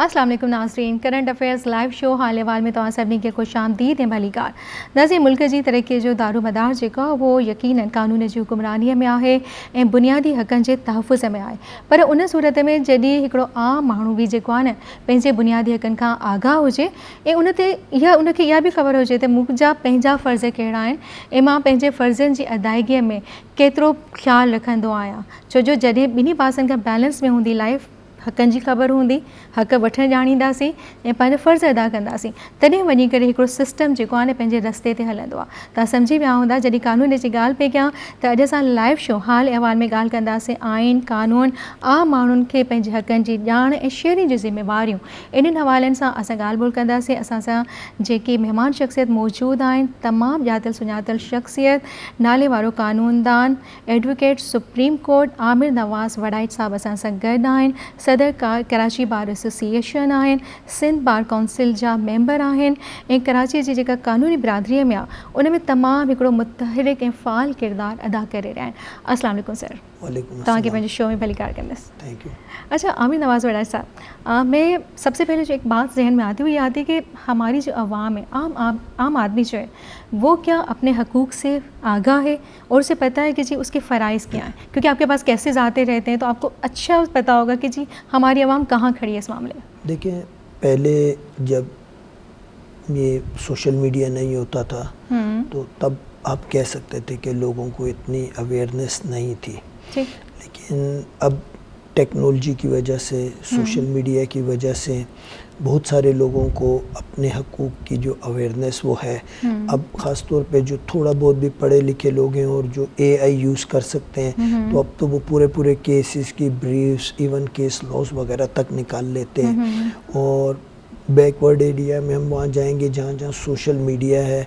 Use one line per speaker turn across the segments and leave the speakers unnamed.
अस्सलाम वालेकुम नाज़रीन, करंट अफेयर्स लाइव शो हाल अहवाल में तव्हां सभिनी खे ख़ुश आमदीद ऐं भलीकार। नाज़रीन, मुल्क जी तरक्की जो दारोमदार जेको आहे उहो यकीनन कानून जी हुकुमरानीअ में आहे ऐं बुनियादी हक़नि जे तहफ़ुज़ में आहे। पर उन सूरत में जॾहिं हिकिड़ो आम माण्हू बि जेको आहे न पंहिंजे बुनियादी हक़नि खां आगाह हुजे ऐं उनखे इहा बि ख़बर हुजे त मुंहिंजा पंहिंजा फ़र्ज़ कहिड़ा आहिनि ऐं मां पंहिंजे फ़र्ज़नि जी अदायगीअ में केतिरो ख़्यालु रखंदो आहियां। छो जो जॾहिं ॿिन्ही पासनि खां बैलेंस में हूंदी लाइफ, हक़नि जी ख़बर हूंदी, हक़ वठणु ॼाणींदासीं ऐं पंहिंजा फ़र्ज़ अदा कंदासीं, तॾहिं वञी करे हिकिड़ो सिस्टम जेको आहे न पंहिंजे रस्ते ते हलंदो आहे। तव्हां सम्झी विया हूंदा जॾहिं कानून जी ॻाल्हि पई कयां त अॼु असां लाइव शो हाल अहवाल में ॻाल्हि कंदासीं आइन, कानून, आम माण्हुनि खे पंहिंजे हक़नि जी ॼाण ऐं शेयरिंग जी ज़िम्मेवारियूं। इन्हनि हवालनि सां असां ॻाल्हि ॿोल कंदासीं। असां सां जेके महिमान शख़्सियत मौजूदु आहिनि, तमामु ॼातल सुञातल शख़्सियत, नाले वारो कानूनदान, एडवोकेट सुप्रीम कोर्ट आमिर नवाज़ वड़ाइट साहब असां सां गॾु आहिनि। सदर कराची बार एसोसिएशन आहिनि, सिंध बार काउंसिल जा मेंबर आहिनि ऐं कराची जी जेका कानूनी बिरादरीअ में आहे उन में तमामु हिकिड़ो मुतहरिक ऐं फ़ाल किरदारु अदा करे रहिया आहिनि। अस्सलाम वालेकुम सर।
वालेकुम
तव्हांखे पंहिंजे शो में भलीकार कंदसि।
Thank you.
अच्छा आमिर नवाज़ वड़ाइट साहब, मैं सबसे पहले जो एक बात जहन में आती हुई आती है कि हमारी जो आवाम है, आम आदमी जो है वो क्या अपने हकूक़ से आगाह है और उसे पता है कि जी उसके फ़राइज़ क्या हैं? क्योंकि आपके पास केसेस आते रहते हैं तो आपको अच्छा पता होगा कि जी हमारी आवाम कहाँ खड़ी है इस मामले में।
देखिए, पहले जब ये सोशल मीडिया नहीं होता था तो तब आप कह सकते थे कि लोगों को इतनी अवेयरनेस नहीं थी, लेकिन अब टेक्नोलॉजी की वजह से, सोशल मीडिया की वजह से बहुत सारे लोगों को अपने हकूक़ की जो अवेयरनेस वो है। अब ख़ास तौर पे जो थोड़ा बहुत भी पढ़े लिखे लोग हैं और जो एआई यूज़ कर सकते हैं तो अब तो वो पूरे केसेस की ब्रीफ्स, इवन केस लॉस वगैरह तक निकाल लेते हैं। और बैकवर्ड एरिया में हम वहाँ जाएंगे जहाँ जहाँ सोशल मीडिया है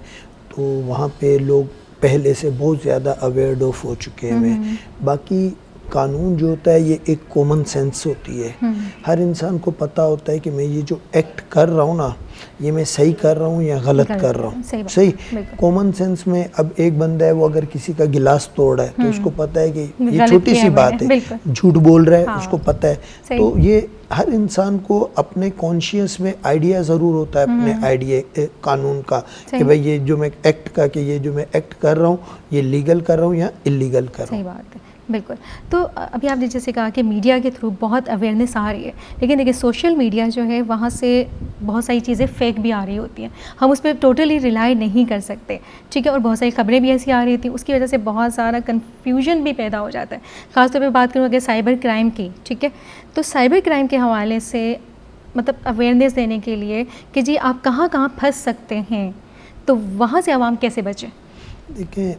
तो वहाँ पे लोग पहले से बहुत ज़्यादा अवेयर्ड ऑफ हो चुके हैं। बाकी कानून जो होता है ये एक कॉमन सेंस होती है। हर इंसान को पता होता है कि मैं ये जो एक्ट कर रहा हूँ ना, ये मैं सही कर रहा हूँ या गलत कर रहा हूँ। सही कॉमन सेंस में अब एक बंदा है वो अगर किसी का गिलास तोड़ रहा है तो उसको पता है कि ये छोटी सी बात है, झूठ बोल रहा है, उसको पता है। तो ये हर इंसान को अपने कॉन्शियस में आइडिया ज़रूर होता है अपने आइडिया कानून का कि भाई ये जो मैं एक्ट का कि ये जो मैं एक्ट कर रहा हूँ ये लीगल कर रहा हूँ या इलीगल कर रहा हूँ।
सही बात है, बिल्कुल। तो अभी आपने जैसे कहा कि मीडिया के थ्रू बहुत अवेयरनेस आ रही है, लेकिन देखिए सोशल मीडिया जो है वहाँ से बहुत सारी चीज़ें फेक भी आ रही होती हैं, हम उस पर टोटली रिलाई नहीं कर सकते, ठीक है। और बहुत सारी खबरें भी ऐसी आ रही थी, उसकी वजह से बहुत सारा कन्फ्यूजन भी पैदा हो जाता है। ख़ासतौर पर बात करूँ अगर साइबर क्राइम की, ठीक है, तो साइबर क्राइम के हवाले से मतलब अवेयरनेस देने के लिए कि जी आप कहाँ कहाँ फंस सकते हैं, तो वहाँ से आवाम कैसे बचें?
देखिए,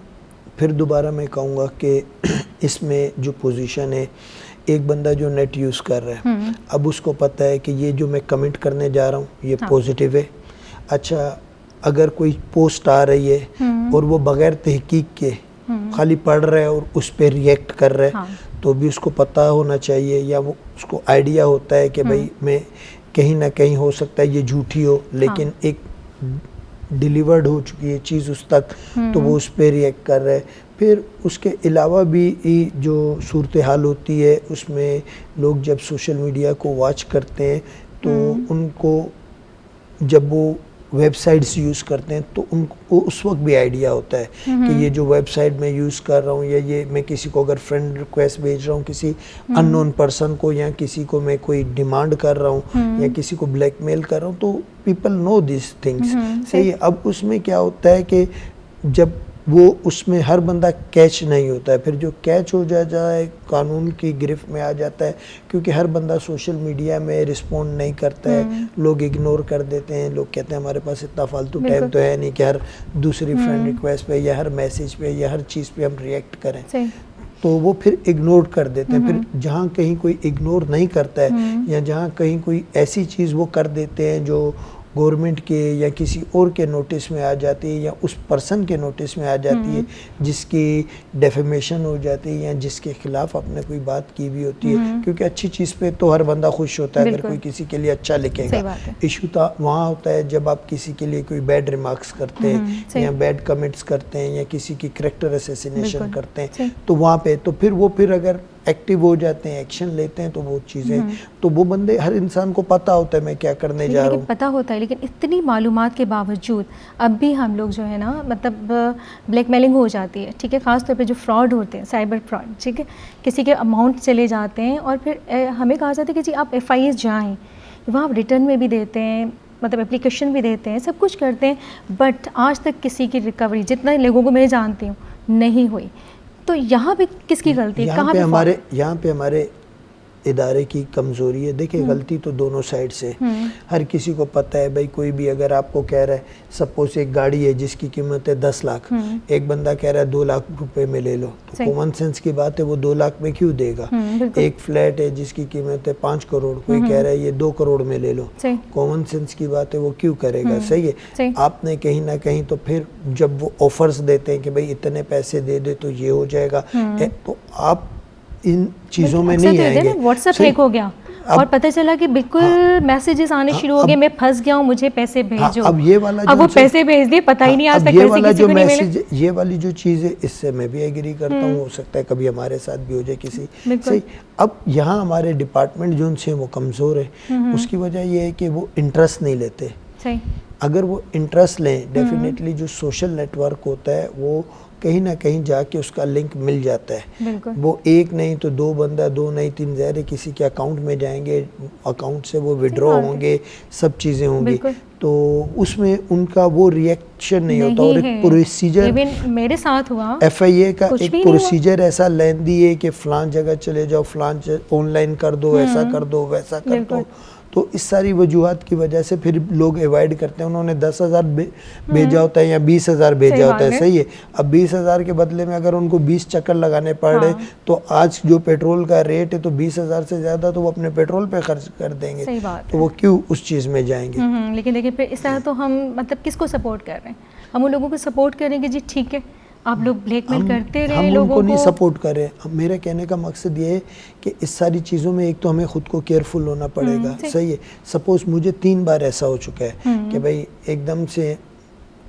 फिर दोबारा मैं कहूँगा कि इसमें जो पोजीशन है, एक बंदा जो नेट यूज़ कर रहा है अब उसको पता है कि ये जो मैं कमेंट करने जा रहा हूँ ये पॉजिटिव है। अच्छा, अगर कोई पोस्ट आ रही है और वो बग़ैर तहकीक के खाली पढ़ रहा है और उस पर रिएक्ट कर रहा है तो भी उसको पता होना चाहिए या वो उसको आइडिया होता है कि भाई मैं कहीं ना कहीं हो सकता है ये झूठी हो, लेकिन एक डिलीवर्ड हो चुकी है चीज़ उस तक तो वो उस पर रिएक्ट कर रहा है। फिर उसके अलावा भी जो सूरत हाल होती है उसमें लोग जब सोशल मीडिया को वॉच करते हैं तो उनको जब वो वेबसाइट्स यूज़ करते हैं तो उनको उस वक्त भी आइडिया होता है कि ये जो वेबसाइट मैं यूज़ कर रहा हूँ या ये मैं किसी को अगर फ्रेंड रिक्वेस्ट भेज रहा हूँ किसी अननोन पर्सन को या किसी को मैं कोई डिमांड कर रहा हूँ या किसी को ब्लैकमेल कर रहा हूँ तो पीपल नो दिस थिंग्स। सही है। अब उसमें क्या होता है कि जब वो उसमें हर बंदा कैच नहीं होता है, फिर जो कैच हो जाए कानून की गिरफ्त में आ जाता है, क्योंकि हर बंदा सोशल मीडिया में रिस्पॉन्ड नहीं करता है, लोग इग्नोर कर देते हैं, लोग कहते हैं हमारे पास इतना फालतू टाइम तो है नहीं कि हर दूसरी फ्रेंड रिक्वेस्ट पे या हर मैसेज पे या हर चीज़ पे हम रिएक्ट करें, तो वो फिर इग्नोर कर देते हैं। फिर जहाँ कहीं कोई इग्नोर नहीं करता है या जहाँ कहीं कोई ऐसी चीज़ वो कर देते हैं जो गवर्नमेंट के या किसी और के नोटिस में आ जाती है या उस पर्सन के नोटिस में आ जाती है जिसकी डेफेमेशन हो जाती है या जिसके खिलाफ आपने कोई बात की भी होती है, क्योंकि अच्छी चीज़ पे तो हर बंदा खुश होता है अगर कोई किसी के लिए अच्छा लिखेगा। इशू तो वहाँ होता है जब आप किसी के लिए कोई बैड रिमार्क्स करते हैं या बैड कमेंट्स करते हैं या किसी की कैरेक्टर असैसिनेशन करते हैं तो वहाँ पे तो फिर वो फिर अगर एक्टिव हो जाते हैं, एक्शन लेते हैं, तो वो चीज़ें, तो वो बंदे, हर इंसान को पता होता है मैं क्या करने जा रहा हूँ,
पता होता है, लेकिन इतनी मालूमात के बावजूद अब भी हम लोग जो है ना, मतलब ब्लैकमेलिंग हो जाती है, ठीक है, ख़ास तौर पे जो फ्रॉड होते हैं, साइबर फ्रॉड, ठीक है, किसी के अमाउंट चले जाते हैं और फिर हमें कहा जाता है कि जी आप FIS जाएँ, वहाँ आप रिटर्न में भी देते हैं, मतलब एप्लीकेशन भी देते हैं, सब कुछ करते हैं, बट आज तक किसी की रिकवरी, जितने लोगों को मैं जानती हूँ, नहीं हुई। तो यहाँ पे किसकी गलती है?
यहाँ पे हमारे इदारे की कमज़ोरी है। देखिए, गलती तो दोनों साइड से, हर किसी को पता है भाई, कोई भी अगर आपको कह रहा है, सपोज एक गाड़ी है जिसकी कीमत है 10 लाख, एक बंदा कह रहा है 2 लाख रुपए में ले लो, तो कॉमन सेंस की बात है, वो 2 लाख में क्यों देगा? एक फ्लैट है जिसकी कीमत है 5 करोड़, कोई कह रहा है ये 2 करोड़ में ले लो, कॉमन सेंस की बात है, वो क्यों करेगा? सही है। आपने कहीं ना कहीं, तो फिर जब वो ऑफर्स देते हैं कि भाई इतने पैसे दे दे तो ये हो जाएगा, तो आप इन चीज़ों में नहीं आएंगे।
व्हाट्सएप हैक हो गया और पता चला कि बिल्कुल मैसेजेस आने शुरू हो गए, मैं फंस गया हूँ, मुझे पैसे भेजो।
अब ये वाला,
अब वो पैसे भेज दिए, पता ही नहीं आज तक पैसे किसी को नहीं मिले।
ये वाली जो चीज़ है, इससे मैं भी एग्री करता हूँ, हो सकता है कभी हमारे साथ भी हो जाए किसी। सही। अब यहाँ हमारे डिपार्टमेंट जो उनसे वो कमज़ोर है, उसकी वजह ये है कि वो इंटरेस्ट नहीं लेते।
सही।
अगर वो इंटरेस्ट लें, डेफिनेटली जो सोशल नेटवर्क होता है वो कहीं ना कहीं जाके उसका लिंक मिल जाता है। वो एक नहीं तो 2 बंदा, 2 नहीं 3 ज़ाहिर किसी के अकाउंट में जाएंगे, अकाउंट से वो विड्रॉ होंगे, सब चीज़ें होंगी, तो उसमें उनका वो रिएक्शन नहीं होता। और एक प्रोसीजर
मेरे साथ हुआ,
FIA का एक प्रोसीजर ऐसा लेंदी है कि फ़लान जगह चले जाओ, फ़लान ऑनलाइन कर दो, ऐसा कर दो, वैसा कर दो, तो इस सारी वजूहात की वजह से फिर लोग अवॉइड करते हैं। उन्होंने 10,000 भेजा होता है या 20,000 भेजा होता है, सही है। अब 20,000 के बदले में अगर उनको 20 चक्कर लगाने पड़ रहे, तो आज जो पेट्रोल का रेट है, तो 20,000 से ज़्यादा तो वो अपने पेट्रोल पे खर्च कर देंगे, तो वो क्यों उस चीज़ में जाएंगे?
लेकिन देखिए, फिर इस तरह तो हम मतलब किसको सपोर्ट कर रहे हैं? हम उन लोगों को सपोर्ट करेंगे, जी ठीक है आप लोग ब्लैकमेल करते रहे लोगों को,
हम उनको नहीं सपोर्ट कर रहे। मेरे कहने का मकसद ये है कि इस सारी चीज़ों में एक तो हमें खुद को केयरफुल होना पड़ेगा। सही है। सपोज मुझे 3 बार ऐसा हो चुका है कि भाई एकदम से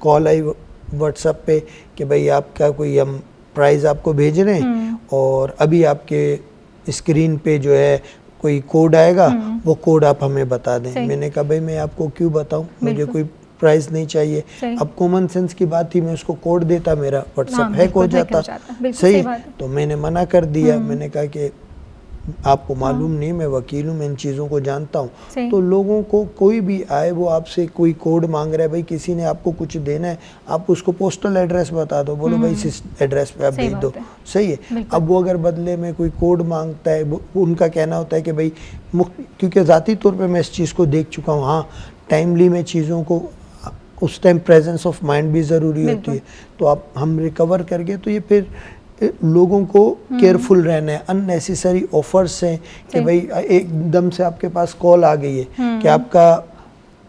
कॉल आई व्हाट्सएप पे कि भाई आपका कोई हम प्राइस आपको भेज रहे हैं और अभी आपके स्क्रीन पे जो है कोई कोड आएगा, वो कोड आप हमें बता दें। मैंने कहा भाई मैं आपको क्यों बताऊं, मुझे कोई प्राइस नहीं चाहिए। अब कॉमन सेंस की बात थी, मैं उसको कोड देता, मेरा व्हाट्सएप हैक हो जाता। सही। तो मैंने मना कर दिया। मैंने कहा कि आपको मालूम नहीं, मैं वकील हूँ, मैं इन चीज़ों को जानता हूँ। तो लोगों को कोई भी आए, वो आपसे कोई कोड मांग रहा है, भाई किसी ने आपको कुछ देना है, आप उसको पोस्टल एड्रेस बता दो, बोलो भाई इस एड्रेस पे आप भेज दो। सही है। अब वो अगर बदले में कोई कोड मांगता है, उनका कहना होता है कि भाई, क्योंकि ज़ाती तौर पर मैं इस चीज़ को देख चुका हूँ, हाँ टाइमली में चीज़ों को, उस टाइम प्रेजेंस ऑफ माइंड भी ज़रूरी होती है, तो आप हम रिकवर कर गए। तो ये फिर लोगों को केयरफुल रहना है। अननेसेसरी ऑफर्स हैं कि भाई एकदम से आपके पास कॉल आ गई है कि आपका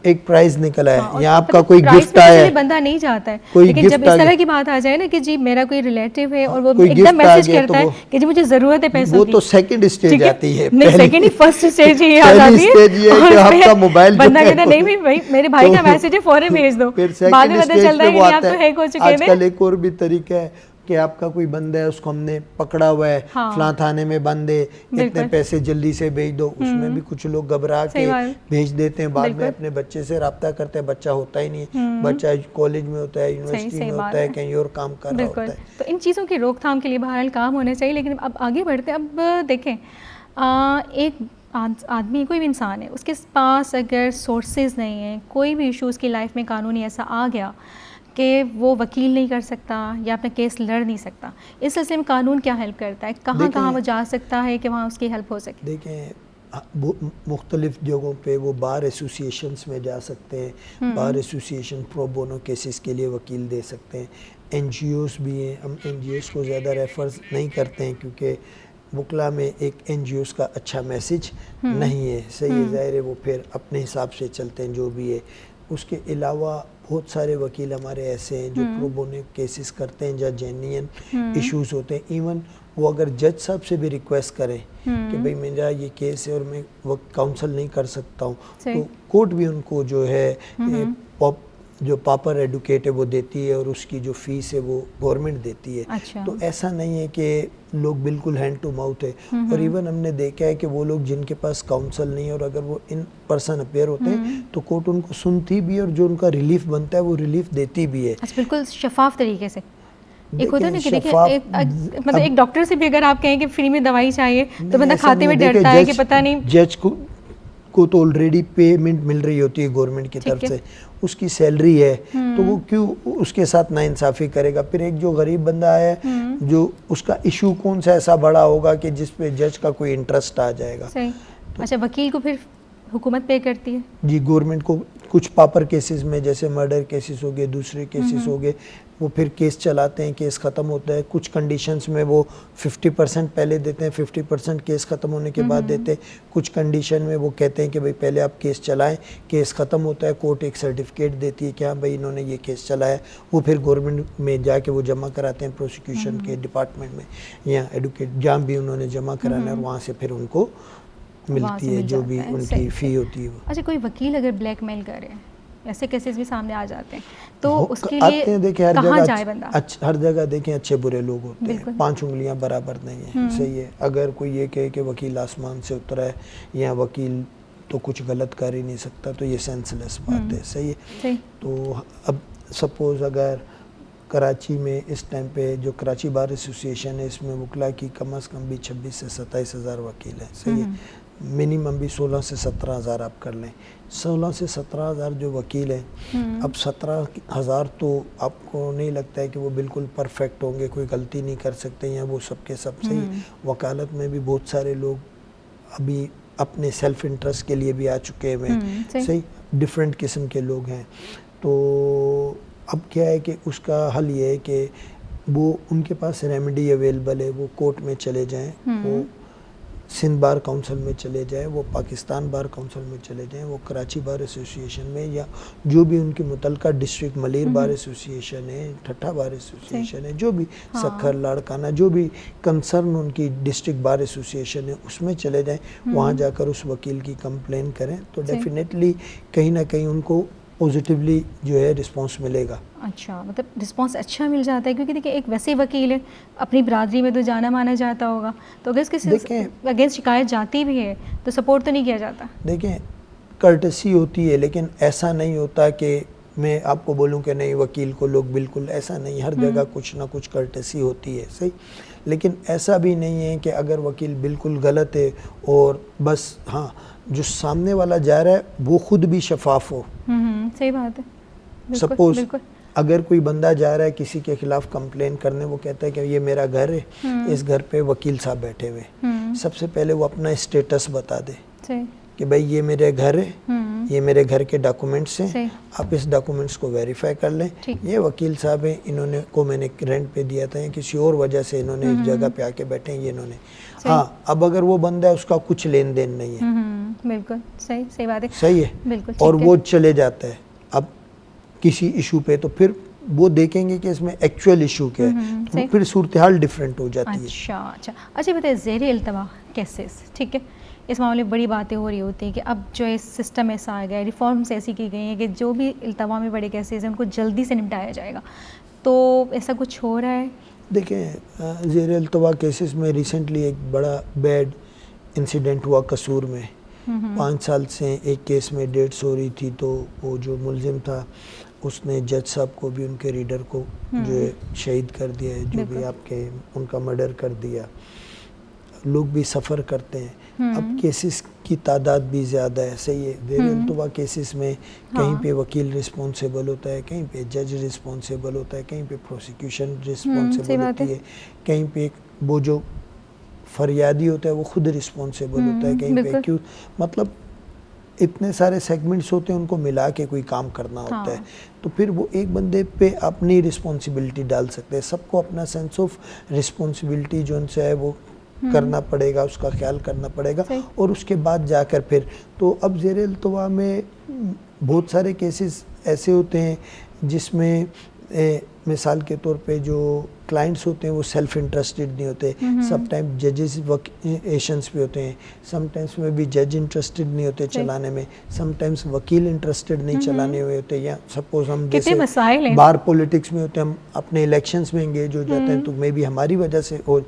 एक प्राइज निकला है या आपका कोई गिफ्ट आया है,
बंदा नहीं चाहता है,
कोई
लेकिन जब इस तरह की बात आ जाए ना कि जी मेरा कोई रिलेटिव है और वो एकदम मैसेज करता है कि जी मुझे जरूरत है पैसों की,
वो तो सेकंड स्टेज आती है।
नहीं, सेकंड ही फर्स्ट स्टेज ही आ जाती है
कि आपका मोबाइल
बंदा कहता है नहीं भाई मेरे भाई का मैसेज है, फौरन भेज दो। बाद में पता चलता है कि आप तो हैक हो चुके हैं।
आजकल एक और भी तरीका है कि आपका कोई बंदा है, उसको हमने पकड़ा हुआ है, फलां थाने में बंद है, इतने पैसे जल्दी से भेज दो। उसमें भी कुछ लोग घबरा के भेज देते हैं, बाद में अपने बच्चे से रब्ता करते हैं, बच्चा होता ही नहीं है, बच्चा कॉलेज में होता है, यूनिवर्सिटी में होता है, कहीं और काम कर रहा होता है।
तो इन चीज़ों की रोकथाम के लिए बहरहाल काम होने चाहिए। लेकिन अब आगे बढ़ते हैं। अब देखें, एक आदमी, कोई भी इंसान है, उसके पास अगर सोर्सेज नहीं है, कोई भी इशू उसकी लाइफ में कानूनी ऐसा आ गया कि वो वकील नहीं कर सकता या अपना केस लड़ नहीं सकता, इस सिलसिले में कानून क्या हेल्प करता है? कहाँ वो जा सकता है कि वहाँ उसकी हेल्प हो सके?
देखें, मुख्तलिफ जगहों पे वो बार एसोसिएशंस में जा सकते हैं। Bar association pro bono cases के लिए वकील दे सकते हैं। NGOs भी हैं, हम NGOs को ज़्यादा रेफर नहीं करते हैं क्योंकि वकला में एक NGOs का अच्छा मैसेज नहीं है। सही है, ज़ाहिर है वो फिर अपने हिसाब से चलते हैं जो भी है। उसके अलावा बहुत सारे वकील हमारे ऐसे हैं जो प्रो बोनो केसेस करते हैं जहाँ जेन्युइन इश्यूज होते हैं। इवन वो अगर जज साहब से भी रिक्वेस्ट करें कि भाई मेरा ये केस है और मैं वो काउंसल नहीं कर सकता हूँ, तो कोर्ट भी उनको जो है जो पापर एडवोकेट है वो देती है और उसकी जो फीस है वो गवर्नमेंट देती है।
अच्छा।
तो ऐसा नहीं है कि लोग बिल्कुल हैंड टू माउथ है। और इवन हमने देखा है कि वो लोग जिनके पास काउंसल नहीं है और अगर वो इन पर्सन अपेयर होते हैं तो कोर्ट उनको सुनती भी है और जो उनका रिलीफ बनता है वो रिलीफ देती भी है।
अच्छा, बिल्कुल शफाफ तरीके से। एक होता है ना कि देखिए
शफाफ-
मतलब एक डॉक्टर से भी अगर आप कहें कि फ्री में दवाई चाहिए तो बंदा
ऐसा
खाते
नहीं
हुए
है।
डरता
देखिए,
है कि पता नहीं
जज को तो ऑलरेडी पेमेंट मिल रही होती है गवर्नमेंट की तरफ से, उसकी सैलरी है, तो वो क्यों उसके साथ नाइंसाफी करेगा। फिर एक जो गरीब बंदा है जो उसका इशू कौन सा ऐसा बड़ा होगा कि जिस पे जज का कोई इंटरेस्ट आ जाएगा।
सही। अच्छा, वकील को फिर हुकूमत पे करती है? जी,
गवर्नमेंट को कुछ पापर केसेस में जैसे मर्डर केसेस हो गए, दूसरे केसेस हो गए, वो फिर केस चलाते हैं, केस ख़त्म होता है। कुछ कंडीशंस में वो 50% पहले देते हैं, 50% केस ख़त्म होने के बाद देते हैं। कुछ कंडीशन में वो कहते हैं कि भाई पहले आप केस चलाएं, केस ख़त्म होता है, कोर्ट एक सर्टिफिकेट देती है कि हाँ भाई इन्होंने ये केस चलाया। वो फिर गवर्नमेंट में जाके वो जमा कराते हैं, प्रोसिक्यूशन के डिपार्टमेंट में या एडवोकेट जहाँ भी उन्होंने जमा कराना है, और वहाँ से फिर उनको मिलती है जो भी उनकी फ़ी होती है वो।
अच्छा, कोई वकील अगर ब्लैकमेल करे, ऐसे केसेस भी सामने आ जाते हैं, तो उसके
आते
लिए
हैं। देखिए हर
कहाँ
जगह
जाए बंदा?
हर जगह देखें अच्छे बुरे लोग होते हैं, 5 उंगलियां बराबर नहीं है। सही है। अगर कोई ये कहे कि वकील आसमान से उतरा है या वकील तो कुछ गलत कर ही नहीं सकता, तो ये सेंसलेस बात है। सही है। तो अब सपोज अगर कराची में इस टाइम पे जो कराची बार एसोसिएशन है, इसमें वकला की कम से कम भी 26 से 27 हज़ार वकील हैं। सही है। मिनिमम भी 16 से 17 हज़ार आप कर लें। 16 से 17 हज़ार जो वकील हैं, अब 17 हज़ार तो आपको नहीं लगता है कि वो बिल्कुल परफेक्ट होंगे, कोई गलती नहीं कर सकते या वो सबके सब सही। वकालत में भी बहुत सारे लोग अभी अपने सेल्फ इंटरेस्ट के लिए भी आ चुके हैं। सही, डिफरेंट किस्म के लोग हैं। तो अब क्या है कि उसका हल ये है कि वो उनके पास रेमेडी अवेलेबल है, वो कोर्ट में चले जाएं, वो सिंध बार काउंसिल में चले जाएं, वो पाकिस्तान बार काउंसिल में चले जाएं, वो कराची बार एसोसिएशन में, या जो भी उनकी मुतलका डिस्ट्रिक्ट मलिर बार एसोसिएशन है, ठट्ठा बार एसोसिएशन है, जो भी सखर लाड़काना जो भी कंसर्न उनकी डिस्ट्रिक्ट बार एसोसिएशन है, उसमें चले जाएं। वहाँ जाकर उस वकील की कंप्लेन करें तो डेफिनेटली कहीं ना कहीं उनको पॉजिटिवली जो है रिस्पांस मिलेगा।
अच्छा, मतलब रिस्पांस अच्छा मिल जाता है, क्योंकि देखिए एक वैसे वकील है अपनी बरादरी में तो जाना माना जाता होगा, तो अगर किसी अगेंस्ट शिकायत जाती भी है तो सपोर्ट तो नहीं किया जाता।
देखें, कर्टसी होती है, लेकिन ऐसा नहीं होता कि मैं आपको बोलूं कि नहीं वकील को लोग बिल्कुल, ऐसा नहीं। हर जगह कुछ ना कुछ कर्टसी होती है। सही, लेकिन ऐसा भी नहीं है कि अगर वकील बिल्कुल गलत है और बस हाँ जो सामने वाला जा रहा है वो खुद भी शफाफ हो।
सही बात है।
सपोज अगर कोई बंदा जा रहा है किसी के खिलाफ कंप्लेन करने, वो कहता है कि ये मेरा घर है, इस घर पे वकील साहब बैठे हुए, सबसे पहले वो अपना स्टेटस बता दे कि भाई ये मेरे घर है, ये मेरे घर के डॉक्यूमेंट्स हैं, आप इस डॉक्यूमेंट्स को वेरीफाई कर लें, ये वकील साहब हैं, इन्होंने को मैंने रेंट पे दिया था या किसी और वजह से इन्होंने इस जगह पे आके बैठे हैं, ये इन्होंने। हाँ, अब अगर वो बंदा है उसका कुछ लेन देन नहीं है,
बिल्कुल सही बात है।
सही है, बिल्कुल, और वो चले जाता है अब किसी इशू पे, तो फिर वो देखेंगे कि इसमें एक्चुअल इशू क्या है, तो फिर सूरत हाल डिफरेंट हो जाती है।
अच्छा बताइए, ज़ेरे इल्तवा केसेस, ठीक है, इस मामले में बड़ी बातें हो रही होती हैं कि अब जो है सिस्टम ऐसा आ गया है, रिफॉर्म्स ऐसी की गई हैं कि जो भी इल्तवा में बड़े केसेस हैं उनको जल्दी से निपटाया जाएगा, तो ऐसा कुछ हो रहा है?
देखें, ज़ेरे इल्तवा केसेस में रिसेंटली एक बड़ा बैड इंसिडेंट हुआ कसूर में। 5 साल से एक केस में डेट्स हो रही थी, तो वो जो मुलजिम था उसने जज साहब को भी उनके रीडर को जो है शहीद कर दिया है, जो भी आपके उनका मर्डर कर दिया। लोग भी सफ़र करते हैं। अब केसेस की तादाद भी ज़्यादा है। सही है, ज़ेरे इल्तवा केसेस में कहीं पे वकील रिस्पॉन्सिबल होता है, कहीं पे जज रिस्पॉन्सिबल होता है, कहीं पे प्रोसिक्यूशन रिस्पॉन्सिबल होती है, कहीं पे वो जो फरियादी होता है वो खुद रिस्पॉन्सिबल होता है, कहीं पे क्यों, मतलब इतने सारे सेगमेंट्स होते हैं, उनको मिला के कोई काम करना होता है। तो फिर वो एक बंदे पे अपनी रिस्पॉन्सिबिलिटी डाल सकते हैं। सबको अपना सेंस ऑफ रिस्पॉन्सिबिलिटी जो उनसे है वो करना पड़ेगा, उसका ख्याल करना पड़ेगा, और उसके बाद जाकर फिर तो अब ज़ेरे इल्तवा में बहुत सारे केसेस ऐसे होते हैं जिसमें मिसाल के तौर पे जो क्लाइंट्स होते हैं वो सेल्फ इंटरेस्टेड नहीं होते, समटाइम्स जजेस एशंस भी होते हैं, समटाइम्स में भी जज इंटरेस्टेड नहीं होते चलाने में, समटाइम्स वकील इंटरेस्टेड नहीं चलाने हुए होते, या सपोज हम जैसे बार पॉलिटिक्स में होते हैं, हम अपने इलेक्शंस में एंगेज हो जाते हैं, तो मे बी हमारी वजह से हो,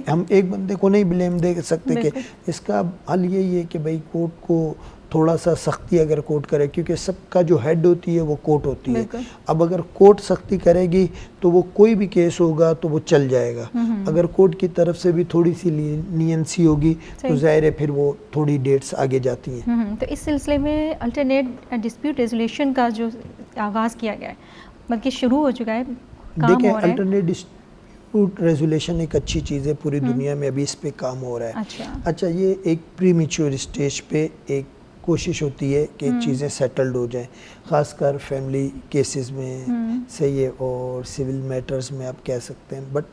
हम एक बंदे को नहीं ब्लेम दे सकते कि इसका हल यही है कि भाई कोर्ट को थोड़ा सा सख्ती अगर कोर्ट करे, क्योंकि सबका जो हेड होती है वो कोर्ट होती है। अब अगर कोर्ट सख्ती करेगी तो वो कोई भी केस होगा तो वो चल जाएगा, अगर कोर्ट की तरफ से भी थोड़ी सी लीनियंसी होगी तो जाहिर है फिर वो थोड़ी डेट्स आगे जाती हैं।
तो इस सिलसिले में अल्टरनेट डिस्प्यूट रेजोल्यूशन का जो आगाज़ किया गया है, मतलब कि शुरू हो चुका है,
देखिए अल्टरनेट डिस्प्यूट रेजोल्यूशन एक अच्छी चीज़ है, पूरी दुनिया में अभी इस पे काम हो रहा है। अच्छा, ये एक प्रीमेच्योर स्टेज पे एक कोशिश होती है कि चीज़ें सेटल्ड हो जाएं, ख़ासकर फैमिली केसेस में सही है, और सिविल मैटर्स में आप कह सकते हैं, बट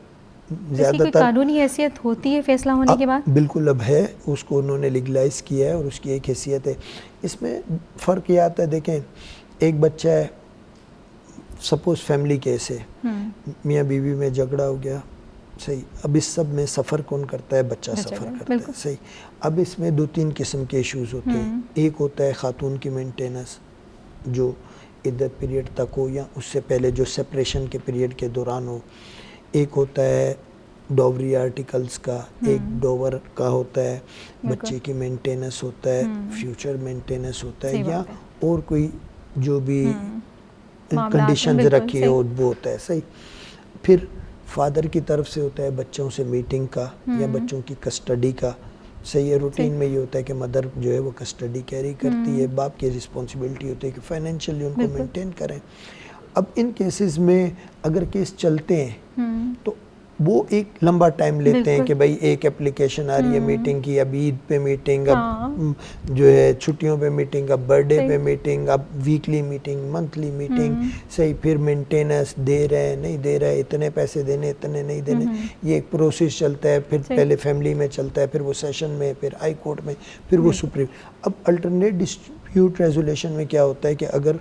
ज़्यादातर
कानूनी हैसियत होती है फैसला होने के बाद?
बिल्कुल अब है, उसको उन्होंने लीगलाइज किया है और उसकी एक हैसियत है। इसमें फ़र्क ये आता है, देखें एक बच्चा है, सपोज़ फैमिली केस है, मियाँ बीवी में झगड़ा हो गया, सही, अब इस सब में सफ़र कौन करता है? बच्चा सफ़र करता है, सही। अब इसमें 2-3 किस्म के इश्यूज़ होते हैं, एक होता है ख़ातून की मेंटेनेंस जो इद्दत पीरियड तक हो या उससे पहले जो सेपरेशन के पीरियड के दौरान हो, एक होता है डॉवरी आर्टिकल्स का, एक डोवर का होता है, बच्चे की मेंटेनेंस होता है, फ्यूचर मेंटेनेंस होता है, या और कोई जो भी कंडीशंस रखी हो वो होता है, सही। फिर फादर की तरफ से होता है बच्चों से मीटिंग का या बच्चों की कस्टडी का, सही है। रूटीन में ये होता है कि मदर जो है वो कस्टडी कैरी करती है, बाप की रिस्पॉन्सिबिलिटी होती है कि फाइनेंशियली उनको मेंटेन करें। अब इन केसेस में अगर केस चलते हैं तो वो एक लंबा टाइम लेते हैं कि भाई एक एप्लीकेशन आ रही है मीटिंग की, अब ईद पे मीटिंग, अब जो है छुट्टियों पे मीटिंग, अब बर्थडे पे मीटिंग, अब वीकली मीटिंग, मंथली मीटिंग, सही। फिर मेंटेनेंस दे रहे हैं नहीं दे रहे, इतने पैसे देने इतने नहीं देने, ये एक प्रोसेस चलता है। फिर पहले फैमिली में चलता है, फिर वो सेशन में, फिर हाई कोर्ट में, फिर वो सुप्रीम। अब अल्टरनेट डिस्प्यूट रेजोल्यूशन में क्या होता है कि अगर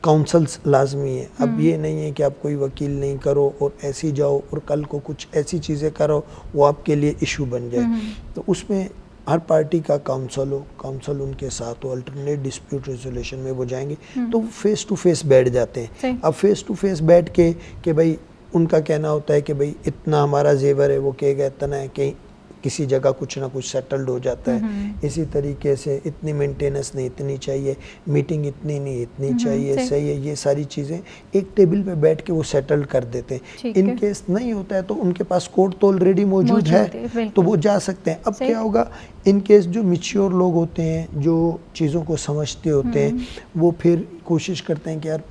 काउंसल्स लाजमी है, अब ये नहीं है कि आप कोई वकील नहीं करो और ऐसे ही जाओ और कल को कुछ ऐसी चीज़ें करो वो आपके लिए इशू बन जाए, तो उसमें हर पार्टी का काउंसल हो, काउंसल उनके साथ हो, अल्टरनेट डिस्प्यूट रेजोल्यूशन में वो जाएंगे तो फेस टू फेस बैठ जाते हैं। अब फेस टू फेस बैठ के कि भाई उनका कहना होता है कि भाई इतना हमारा जेवर है, वो कहेगा इतना है, कहीं किसी जगह कुछ ना कुछ सेटल्ड हो जाता है। इसी तरीके से इतनी मेंटेनेंस नहीं इतनी चाहिए, मीटिंग इतनी नहीं इतनी चाहिए, सही है। ये सारी चीज़ें एक टेबल पे बैठ के वो सेटल कर देते हैं। इन केस नहीं होता है तो उनके पास कोर्ट तो ऑलरेडी मौजूद है तो वो जा सकते हैं। अब क्या होगा, इन केस जो मैच्योर लोग होते हैं, जो चीज़ों को समझते होते हैं, वो फिर कोशिश करते हैं कि यार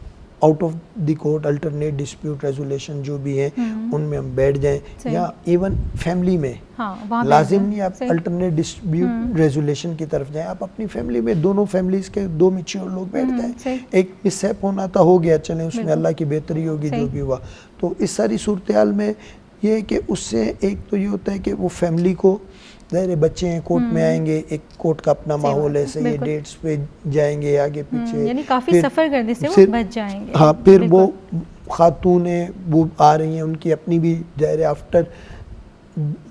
out of the court alternate dispute resolution जो भी है उनमें हम बैठ जाएं, या इवन फैमिली में लाजिम नहीं आप अल्टरनेट डिस्प्यूट रेजोल्यूशन की तरफ जाएं, आप अपनी फैमिली में दोनों फैमिलीज के 2 मैच्योर लोग बैठ जाएं। एक मिसहैप होना तो हो गया, चले उसमें अल्लाह की बेहतरी होगी जो भी हुआ। तो इस सारी सूरत हाल में ये है कि उससे एक तो ये होता है कि वो फैमिली को, ज़ाहिर बच्चे हैं कोर्ट में आएंगे, एक कोर्ट का अपना माहौल है, सही है, डेट्स पे जाएंगे आगे पीछे,
यानी काफ़ी सफ़र करने से वो बच जाएंगे।
हाँ, फिर वो खातून है वो आ रही हैं, उनकी अपनी भी ज़ाहिर आफ्टर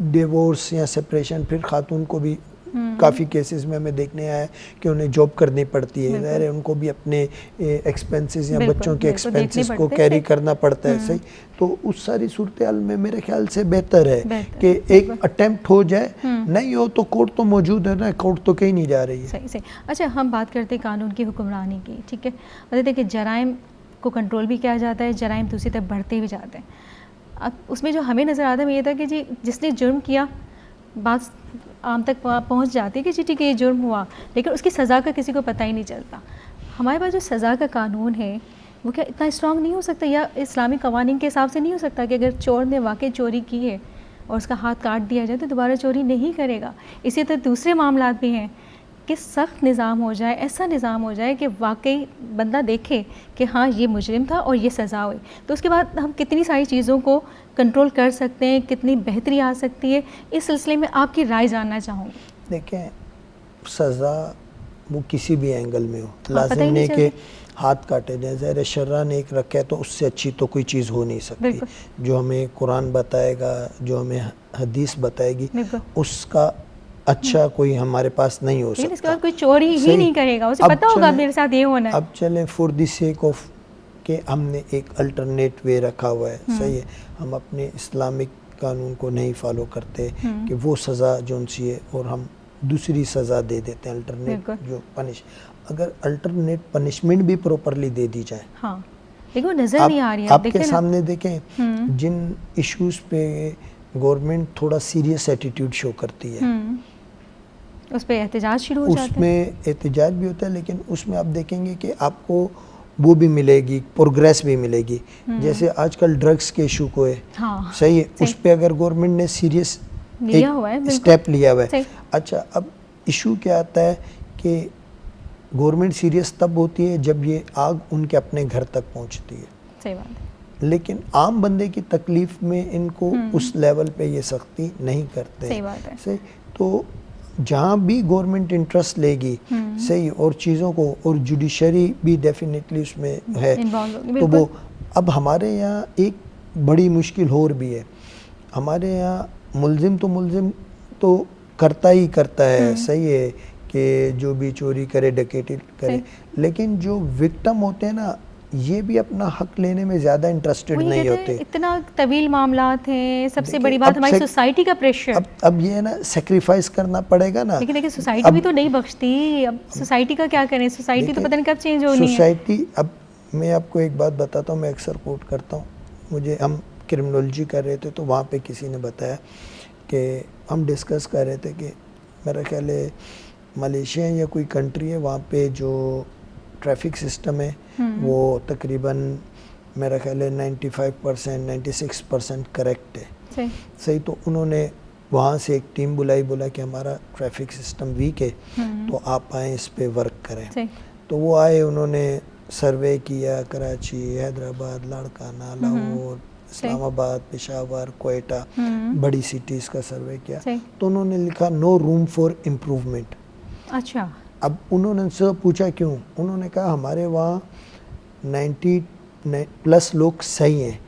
डिवोर्स या सेपरेशन फिर खातून को भी काफ़ी केसेस में हमें देखने आया है कि उन्हें जॉब करनी पड़ती है, ज़ाहिर है उनको भी अपने एक्सपेंसेस या बच्चों के एक्सपेंसेस को कैरी करना पड़ता है, सही। तो उस सारी सूरत हाल में मेरे ख्याल से बेहतर है कि एक अटेम्प्ट हो जाए, नहीं हो तो कोर्ट तो मौजूद है ना, कोर्ट तो कहीं नहीं जा रही है।
सही सही। अच्छा, हम बात करते हैं कानून की हुक्मरानी की, ठीक है। मतलब देखिए जराइम को कंट्रोल भी किया जाता है, जराइम दूसरी तरफ बढ़ते भी जाते हैं। अब उसमें जो हमें नज़र आता है ये था कि जी जिसने जुर्म किया बात आम तक पहुंच जाती है कि जी ठीक है ये जुर्म हुआ, लेकिन उसकी सज़ा का किसी को पता ही नहीं चलता। हमारे पास जो सज़ा का कानून है वो क्या इतना स्ट्रॉन्ग नहीं हो सकता, या इस्लामी कवानीन के हिसाब से नहीं हो सकता कि अगर चोर ने वाकई चोरी की है और उसका हाथ काट दिया जाए तो दोबारा चोरी नहीं करेगा। इसी तरह दूसरे मामलात भी हैं कि सख्त निज़ाम हो जाए, ऐसा निज़ाम हो जाए कि वाकई बंदा देखे कि हाँ ये मुजरिम था और ये सज़ा हुई, तो उसके बाद हम कितनी सारी चीज़ों को कंट्रोल कर सकते हैं, कितनी बेहतरी आ सकती है। इस सिलसिले में आपकी राय जानना चाहूँगी।
देखें, सज़ा वो किसी भी एंगल में हो,
पता ही
लाजिम
नहीं
नहीं कि
चलती।
हाथ काटे जाए। ज़ाहिर शर्रा ने एक रखा है तो उससे अच्छी तो कोई चीज़ हो नहीं सकती।
बिल्कुल।
जो हमें कुरान बताएगा, जो हमें हदीस बताएगी,
बिल्कुल।
उसका अच्छा कोई हमारे पास नहीं हो
लेकिन इसके
सकता।
बाद कोई चोरी ही
सही।
नहीं करेगा, उसे
अब
पता होगा
चलें-
मेरे साथ ये होना है।
अब चलें फॉर द सेक ऑफ कि हमने एक अल्टरनेट वे रखा हुआ है, सही है, हम अपने इस्लामिक कानून को नहीं फॉलो करते कि वो सज़ा जो उनसी है और हम दूसरी सज़ा दे देते हैं, अल्टरनेट
बिल्कुल।
जो पनिश, अगर अल्टरनेट पनिशमेंट भी प्रॉपरली दे दी जाए।
हाँ, लेकिन वो नज़र नहीं आ रही है।
आपके
देखिए ना,
सामने देखें जिन इश्यूज पे गवर्नमेंट थोड़ा सीरियस एटीट्यूड शो करती है,
उस पर एहतजाज शुरू हो जाते हैं।
उसमें एहतजाज भी होता है, लेकिन उसमें आप देखेंगे कि आपको वो भी मिलेगी, प्रोग्रेस भी मिलेगी। जैसे आजकल ड्रग्स के इशू को है,
हाँ,
सही है, उस पे अगर गवर्नमेंट ने सीरियस
लिया हुआ है, बिल्कुल।
स्टेप लिया हुआ है।
सही।
अच्छा, अब इशू क्या आता है कि गवर्नमेंट सीरियस तब होती है जब ये आग उनके अपने घर तक पहुंचती है,
सही बात है।
लेकिन आम बंदे की तकलीफ में इनको उस लेवल पे ये सख्ती नहीं करते।
सही बात है।
सही, तो जहाँ भी गवर्नमेंट इंटरेस्ट लेगी, सही, और चीज़ों को, और जुडिशरी भी डेफिनेटली उसमें है,
Involve होगी,
तो
बिल्कुल।
वो अब हमारे यहाँ एक बड़ी मुश्किल और भी है। हमारे यहाँ मुल्जिम तो करता ही करता है, सही है, कि जो भी चोरी करे, डकैती करे, लेकिन जो विक्टिम होते हैं ना, ये भी अपना हक लेने में ज़्यादा इंटरेस्टेड
वही
नहीं
कहते हैं,
होते।
इतना तवील मामलात हैं। सबसे
देखिए,
बड़ी बात
अब
हमारी सोसाइटी का प्रेशर।
अब ये है ना, सेक्रीफाइस करना पड़ेगा ना।
लेकिन देखिए, सोसाइटी भी तो नहीं बख्शती। अब सोसाइटी का क्या करें? सोसाइटी तो पता नहीं कब चेंज होनी है।
सोसाइटी, अब मैं आपको एक बात बताता हूँ, मैं अक्सर कोट करता हूँ, मुझे, हम क्रिमिनोलॉजी कर रहे थे तो वहाँ पे किसी ने बताया कि हम डिस्कस कर रहे थे कि मेरा ख्याल है मलेशिया या कोई कंट्री है, वहाँ पे जो ट्रैफिक सिस्टम है वो तकरीबन मेरा ख्याल है 95% 96% करेक्ट है। सही, तो उन्होंने वहाँ से एक टीम बुलाई, बोला कि हमारा ट्रैफिक सिस्टम वीक है, तो आप आएँ, इस पे वर्क करें। तो वो आए, उन्होंने सर्वे किया, कराची, हैदराबाद, लाड़काना, लाहौर, इस्लामाबाद, पेशावर, कोयटा, बड़ी सिटीज़ का सर्वे किया। तो उन्होंने लिखा नो रूम फॉर इम्प्रूवमेंट।
अच्छा,
अब उन्होंने से पूछा क्यों, उन्होंने कहा हमारे वहाँ 90+ लोग सही हैं,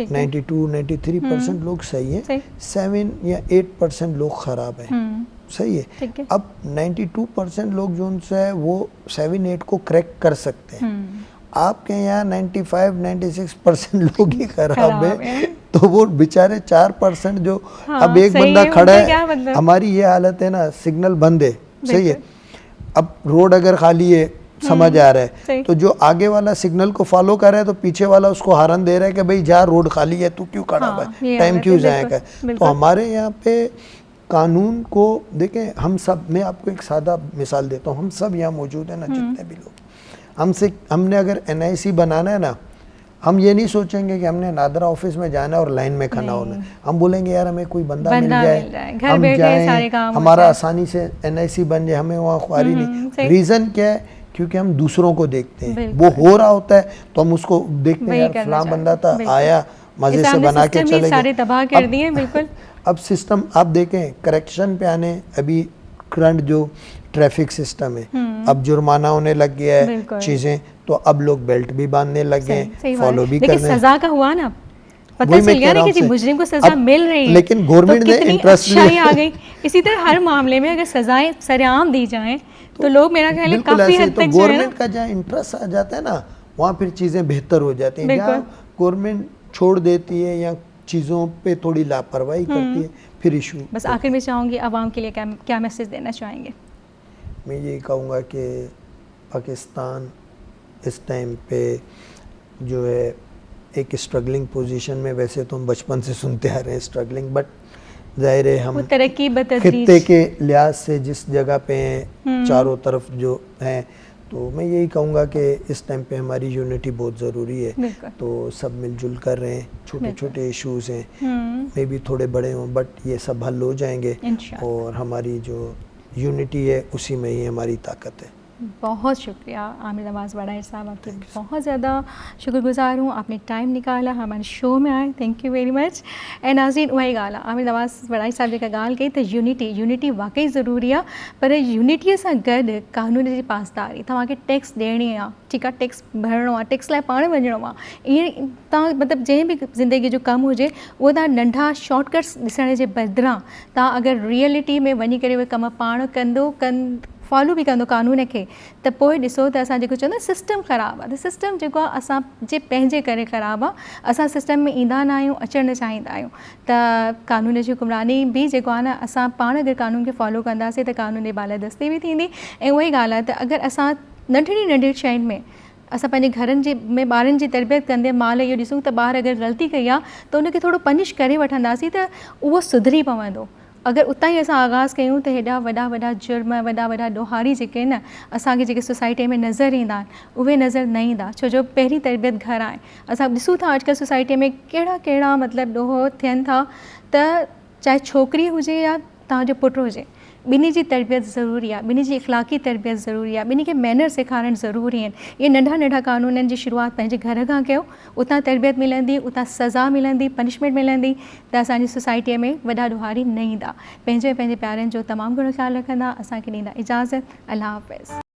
92-93% लोग सही हैं, 7 या 8% लोग ख़राब हैं, सही है। अब 92% लोग जो उनसे है वो 7-8 को क्रैक कर सकते हैं। आपके यहाँ 95-96% लोग ही खराब है, तो वो बेचारे 4% जो, अब एक बंदा खड़ा है, हमारी ये हालत है ना, सिग्नल बंद है, सही है, अब रोड अगर खाली है, समझ आ रहा है, तो जो आगे वाला सिग्नल को फॉलो कर रहा है तो पीछे वाला उसको हारन दे रहा है कि भाई जा, रोड खाली है, तू क्यों खड़ा हुआ है, टाइम क्यों जाएगा। तो हमारे यहाँ पे कानून को देखें, हम सब, मैं आपको एक सादा मिसाल देता हूँ, हम सब यहाँ मौजूद है ना, जितने भी लोग, हमने अगर NIC बनाना है ना, हम ये नहीं सोचेंगे कि हमने नादरा ऑफिस में जाना है और लाइन में खड़ा होना है। हम बोलेंगे यार हमें कोई बंदा मिल जाए,
घर
हम
बैठे
जाएं,
सारे काम
हमारा आसानी से NIC बन जाए, हमें वहाँ ख्वारी नहीं। रीज़न क्या है? क्योंकि हम दूसरों को देखते हैं, वो हो रहा होता है तो हम उसको देखते हैं, यार फलां बंदा था, आया, मज़े से बना के चले गए,
सारे तबाह कर दिए। बिल्कुल।
अब सिस्टम आप देखें, करेक्शन पे आने, अभी करंट जो ट्रैफिक सिस्टम है, अब जुर्माना होने लग गया है चीज़ें, तो अब लोग बेल्ट भी बांधने लग गए, फॉलो भी करने।
लेकिन सजा का हुआ ना, पता चल गया ना कि मुजरिम को सजा मिल रही है,
लेकिन गवर्नमेंट ने इंटरेस्ट लिया
आ गई। इसी तरह हर मामले में अगर सजाएं सरेआम दी जाएं तो लोग, मेरा ख्याल है, काफी हद तक
गवर्नमेंट का जहाँ इंटरेस्ट आ जाता है ना, वहाँ फिर चीज़ें बेहतर हो जाती हैं। जहाँ गवर्नमेंट छोड़ देती है या चीज़ों पे थोड़ी लापरवाही करती है, फिर इशू।
बस आखिर में चाहूँगी आवाम के लिए क्या मैसेज देना चाहेंगे?
मैं यही कहूँगा कि पाकिस्तान इस टाइम पे जो है एक स्ट्रगलिंग पोजीशन में, वैसे तो हम बचपन से सुनते आ रहे हैं स्ट्रगलिंग, बट ज़ाहिर है हम
तरक्की
खित्ते के लिहाज से जिस जगह पे हैं, चारों तरफ जो हैं, तो मैं यही कहूँगा कि इस टाइम पे हमारी यूनिटी बहुत ज़रूरी है। तो सब मिलजुल कर रहे हैं, छोटे छोटे इश्यूज़ हैं, मे भी थोड़े बड़े हों, बट ये सब हल हो जाएंगे, और हमारी जो यूनिटी है उसी में ही हमारी ताकत है।
बहुत शुक्रिया आमिर नवाज़ वड़ाई साहब, आपके बहुत ज़्यादा शुक्रगुजार हूँ, आपने टाइम निकाला हमारे शो में आए, थैंक यू वेरी मच। ऐं नाज़रीन उहा ई ॻाल्हि आहे, आमिर नवाज़ वड़ाई साहब जेका ॻाल्हि कई त यूनिटी वाकई ज़रूरी आहे, पर यूनिटीअ सां गॾु कानून जी पासदारी, तव्हांखे टैक्स ॾियणी आहे, ठीकु आहे, टैक्स भरिणो आहे, टैक्स लाइ पाण वञिणो आहे, ईअं तव्हां मतिलबु जंहिं बि ज़िंदगी जो कमु हुजे उहो तव्हां नंढा शॉर्टकट्स ॾिसण जे बदिरां तव्हां अगरि रियलिटी में वञी करे उहे कम पाण फॉलो बि कंदो कानून खे, त पोइ ॾिसो त असां जेको चवंदा सिस्टम ख़राबु आहे, त सिस्टम जेको आहे असांजे पंहिंजे करे ख़राबु आहे, असां सिस्टम में ईंदा न आहियूं, अचणु न चाहींदा आहियूं, त कानून जी हुकुमरानी बि जेको आहे न असां पाण अगरि कानून खे फॉलो कंदासीं त कानून जी बालादस्ती बि थींदी। ऐं उहा ई ॻाल्हि आहे त अगरि असां नंढड़ी शयुनि में असां पंहिंजे घरनि में ॿारनि जी तरबियत कंदे महिल इहो ॾिसूं त ॿार अगरि ग़लती कई आहे त उनखे थोरो पनिश करे वठंदासीं त उहो सुधरी पवंदो। अगरि उतां ई असां आगाज़ कयूं त हेॾा वॾा जुर्म, वॾा ॾोहारी जेके आहिनि असांखे जेके सोसाइटीअ में नज़र ईंदा आहिनि उहे नज़र न ईंदा, छो जो पहिरीं तरबियत घर आहे। असां ॾिसूं था अॼुकल्ह सोसाइटीअ में कहिड़ा मतिलबु ॾोहो थियनि था, त चाहे छोकिरी हुजे या तव्हांजो पुटु हुजे, ॿिन्ही जी तरबियत ज़रूरी आहे, ॿिन्ही जी इख़लाक़ी तरबियत ज़रूरी आहे, ॿिन्ही खे मैनर सेखारणु ज़रूरी आहिनि। इहे नंढा कानूननि जी शुरूआति पंहिंजे घर खां कयो, उतां तरबियत मिलंदी, उतां सज़ा मिलंदी, पनिशमेंट मिलंदी, त असांजी सोसाइटीअ में वॾा ॾोहारी न ईंदा। पंहिंजे प्यारनि जो तमामु घणो ख़्यालु रखंदा, असांखे ॾींदा इजाज़त। अल्लाह हाफ़िज़।